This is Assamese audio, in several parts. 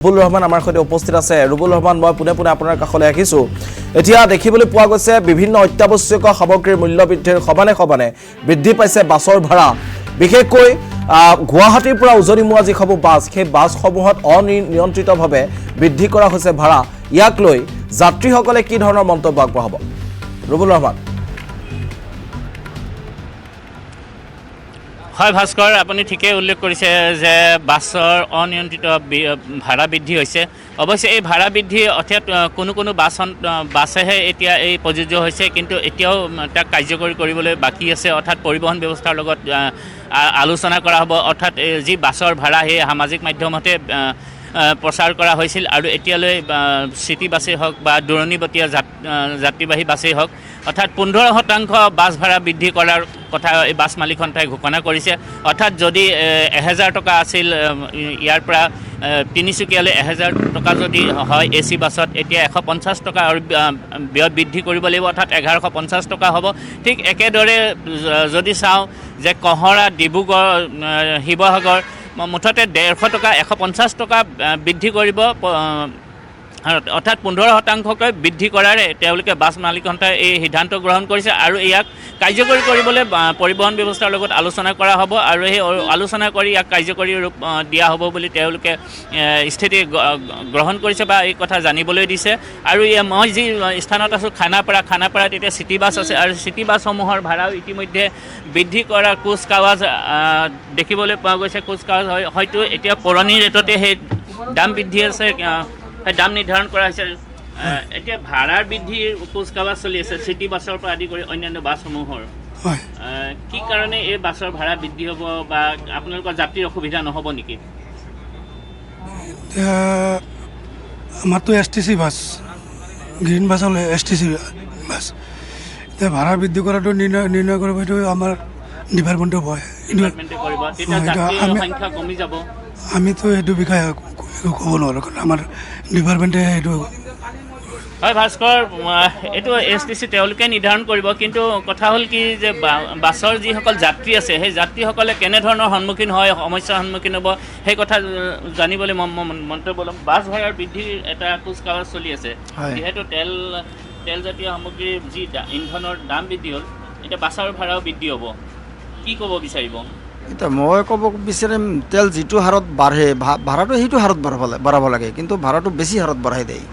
ৰুবুল ৰহমান আমাৰ সৈতে উপস্থিত আছে। ৰুবুল ৰহমান, মই পুনে পুনে আপোনাৰ কাষলৈ আহিছোঁ। এতিয়া দেখিবলৈ পোৱা গৈছে বিভিন্ন অত্যাৱশ্যকীয় সামগ্ৰীৰ মূল্য বৃদ্ধিৰ সমানে সমানে বৃদ্ধি পাইছে বাছৰ ভাড়া। বিশেষকৈ গুৱাহাটীৰ পৰা উজনিমুৱা যিসমূহ বাছ, সেই বাছসমূহত অনিয়ন্ত্ৰিতভাৱে বৃদ্ধি কৰা হৈছে ভাড়া। ইয়াক লৈ যাত্ৰীসকলে কি ধৰণৰ মন্তব্য আগবঢ়াব? ৰুবুল ৰহমান। হয় ভাস্কৰ, আপুনি ঠিকেই উল্লেখ কৰিছে যে বাছৰ অনিয়ন্ত্ৰিত ভাড়া বৃদ্ধি হৈছে। অৱশ্যে এই ভাড়া বৃদ্ধি অৰ্থাৎ কোনো বাছেহে এতিয়া এই প্ৰযোজ্য হৈছে, কিন্তু এতিয়াও তাক কাৰ্যকৰী কৰিবলৈ বাকী আছে। অৰ্থাৎ পৰিবহণ ব্যৱস্থাৰ লগত আলোচনা কৰা হ'ব। অৰ্থাৎ যি বাছৰ ভাড়া সেই সামাজিক মাধ্যমতে প্ৰচাৰ কৰা হৈছিল, আৰু এতিয়ালৈ চিটি বাছেই হওক বা দূৰণিবতীয়া যাত্ৰীবাহী বাছেই হওক, অৰ্থাৎ 15% বাছ ভাড়া বৃদ্ধি কৰাৰ কথা এই বাছ মালিক সন্থাই ঘোষণা কৰিছে। অৰ্থাৎ যদি 1000 টকা আছিল ইয়াৰ পৰা তিনিচুকীয়ালৈ 1000 টকা যদি হয় AC বাছত, এতিয়া 150 টকা আৰু ব্যয় বৃদ্ধি কৰিব লাগিব, অৰ্থাৎ 1150 টকা হ'ব। ঠিক একেদৰে যদি চাওঁ যে কহৰা, ডিব্ৰুগড়, শিৱসাগৰ মুঠতে 150 টকা 150 টকা বৃদ্ধি কৰিব, অৰ্থাৎ 15%কৈ বৃদ্ধি কৰাৰে তেওঁলোকে বাছ মালিক সন্থাই এই সিদ্ধান্ত গ্ৰহণ কৰিছে। আৰু ইয়াক কাৰ্যকৰী কৰিবলৈ পৰিবহণ ব্যৱস্থাৰ লগত আলোচনা কৰা হ'ব, আৰু সেই আলোচনা কৰি ইয়াক কাৰ্যকৰী ৰূপ দিয়া হ'ব বুলি তেওঁলোকে স্থিতি গ্ৰহণ কৰিছে বা এই কথা জানিবলৈ দিছে। আৰু মই যি স্থানত আছোঁ খানাপাৰাত এতিয়া চিটি বাছ আছে, আৰু চিটি বাছসমূহৰ ভাড়াও ইতিমধ্যে বৃদ্ধি কৰাৰ কুচকাৱাজ দেখিবলৈ পোৱা গৈছে। কুচকাৱাজ হয়তো এতিয়া পুৰণি ৰেটতে সেই দাম বৃদ্ধি আছে, দাম নিৰ্ধাৰণ কৰা হৈছে। এতিয়া ভাড়াৰ বৃদ্ধিৰ কুচকাৱাজ চলি আছে চিটি বাছৰ পৰা আদি কৰি অন্যান্য বাছসমূহৰ। কি কাৰণে এই বাছৰ ভাড়া বৃদ্ধি হ'ব, বা আপোনালোকৰ যাত্ৰীৰ অসুবিধা নহ'ব নেকি? আমাৰতো STC বাছ, গ্ৰীণ বাছ হ'লে STC বাছ। এতিয়া ভাড়া বৃদ্ধি কৰাটো নিৰ্ণয় কৰিব, এইটো আমাৰ ডিপাৰ্টমেণ্টে হয়। আমিতো সেইটো বিষয়ে ক'ব নোৱাৰোঁ, কাৰণ আমাৰ ডিপাৰ্টমেণ্টে সেইটো। হয় ভাস্কৰ, এইটো STC তেওঁলোকে নিৰ্ধাৰণ কৰিব, কিন্তু কথা হ'ল কি যে বাছৰ যিসকল যাত্ৰী আছে সেই যাত্ৰীসকলে কেনেধৰণৰ সন্মুখীন হয়, সমস্যাৰ সন্মুখীন হ'ব, সেই কথা জানিবলৈ মন্তব্য ল'ম। বাছ ভাড়াৰ বৃদ্ধিৰ এটা কুচকাৱাজ চলি আছে, যিহেতু তেলজাতীয় সামগ্ৰীৰ যি ইন্ধনৰ দাম বৃদ্ধি হ'ল, এতিয়া বাছৰ ভাড়াও বৃদ্ধি হ'ব। কি ক'ব বিচাৰিব? এতিয়া মই ক'ব বিচাৰিম, তেল যিটো হাৰত বাঢ়ে ভাড়াটো সেইটো হাৰত বঢ়াব লাগে, কিন্তু ভাড়াটো বেছি হাৰত বঢ়াই দিয়ে,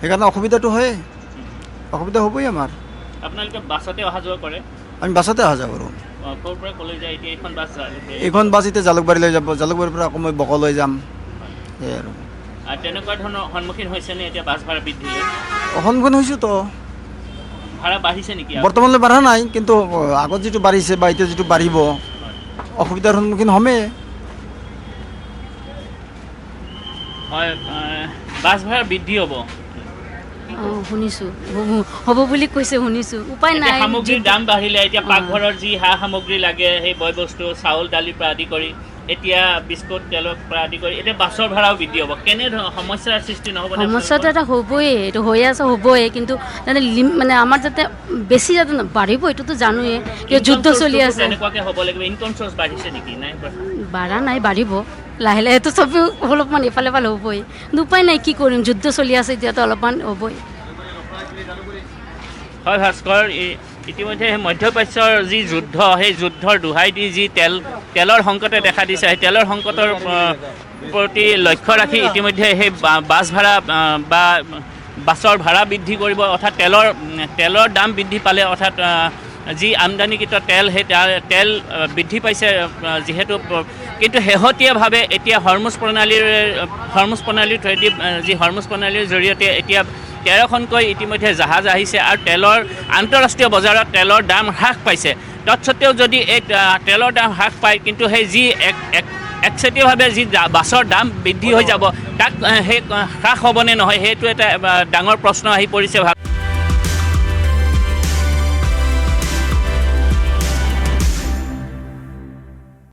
সেইকাৰণে অসুবিধাটো হয়। অসুবিধা হ'বই আমাৰ। আপোনালোকে বাছতে অহা যোৱা কৰে? আমি বাছতে অহা যোৱা কৰোঁ। ক'ৰ পৰা ক'লৈ যায় এতিয়া এইখন বাছ? এইখন বাছ এতিয়া জালুকবাৰীলৈ যাব, জালুকবাৰীৰ পৰা আকৌ মই বকলৈ যাম, সেয়াই আৰু। তেনেকুৱা ধৰণৰ সন্মুখীন হৈছেনে এতিয়া বাছ ভাড়া বৃদ্ধি? সন্মুখীন হৈছোঁ তো। ভাড়া বাঢ়িছে নেকি? বৰ্তমানলৈ বাঢ়া নাই, কিন্তু আগত যিটো বাঢ়িছে বা এতিয়া যিটো বাঢ়িব, অসুবিধাৰ সন্মুখীন হ'মেই। হয়, বাছ ভাড়া বৃদ্ধি হ'ব। শুনিছোঁ হ'ব বুলি কৈছে, শুনিছোঁ। উপায় নাই। সামগ্ৰীৰ দাম বাঢ়িলে, এতিয়া পাকঘৰৰ যি সা সামগ্ৰী লাগে, সেই বয় বস্তু, চাউল দালিৰ পৰা আদি কৰি, এতিয়া বিস্কুট তেলৰ পৰা আদি কৰি, এতিয়া বাছৰ ভাড়াও বৃদ্ধি হ'ব। কেনেধৰণৰ সমস্যাৰ সৃষ্টি নহ'ব? সমস্যাটো এটা হ'বই, এইটো হৈ আছে, হ'বই, কিন্তু মানে আমাৰ যাতে বেছি যাতে বাঢ়িব এইটোতো জানোৱেই, কিয় যুদ্ধ চলি আছে। তেনেকুৱাকৈ হ'ব লাগিব। ইনকম চ'ৰ্চ বাঢ়িছে নেকি? নাই বাঢ়া নাই, বাঢ়িব লাহে লাহেতো চবেই অলপমান এফালে হ'বই, কিন্তু উপায় নাই, কি কৰিম, যুদ্ধ চলি আছে, এতিয়াতো অলপমান হ'বই। হয় ভাস্কৰ, ইতিমধ্যে মধ্যপ্ৰাচ্যৰ যি যুদ্ধ, সেই যুদ্ধৰ দোহাই দি যি তেলৰ সংকটে দেখা দিছে, সেই তেলৰ সংকটৰ প্ৰতি লক্ষ্য ৰাখি ইতিমধ্যে সেই বাছ ভাড়া বা বাছৰ ভাড়া বৃদ্ধি কৰিব। অৰ্থাৎ তেলৰ দাম বৃদ্ধি পালে, অৰ্থাৎ যি আমদানিকৃত তেল, সেই তেল বৃদ্ধি পাইছে যিহেতু, কিন্তু শেহতীয়াভাৱে এতিয়া হৰমুজ প্ৰণালীৰ থ্ৰুৱেদি, যি হৰমুজ প্ৰণালীৰ জৰিয়তে এতিয়া 13খনকৈ ইতিমধ্যে জাহাজ আহিছে, আৰু আন্তঃৰাষ্ট্ৰীয় বজাৰত তেলৰ দাম হ্ৰাস পাইছে। তৎসত্ত্বেও যদি এই তেলৰ দাম হ্ৰাস পায়, কিন্তু সেই যি একচেটিয়াভাৱে যি বাছৰ দাম বৃদ্ধি হৈ যাব, তাক সেই হ্ৰাস হ'বনে নহয়, সেইটো এটা ডাঙৰ প্ৰশ্ন আহি পৰিছে।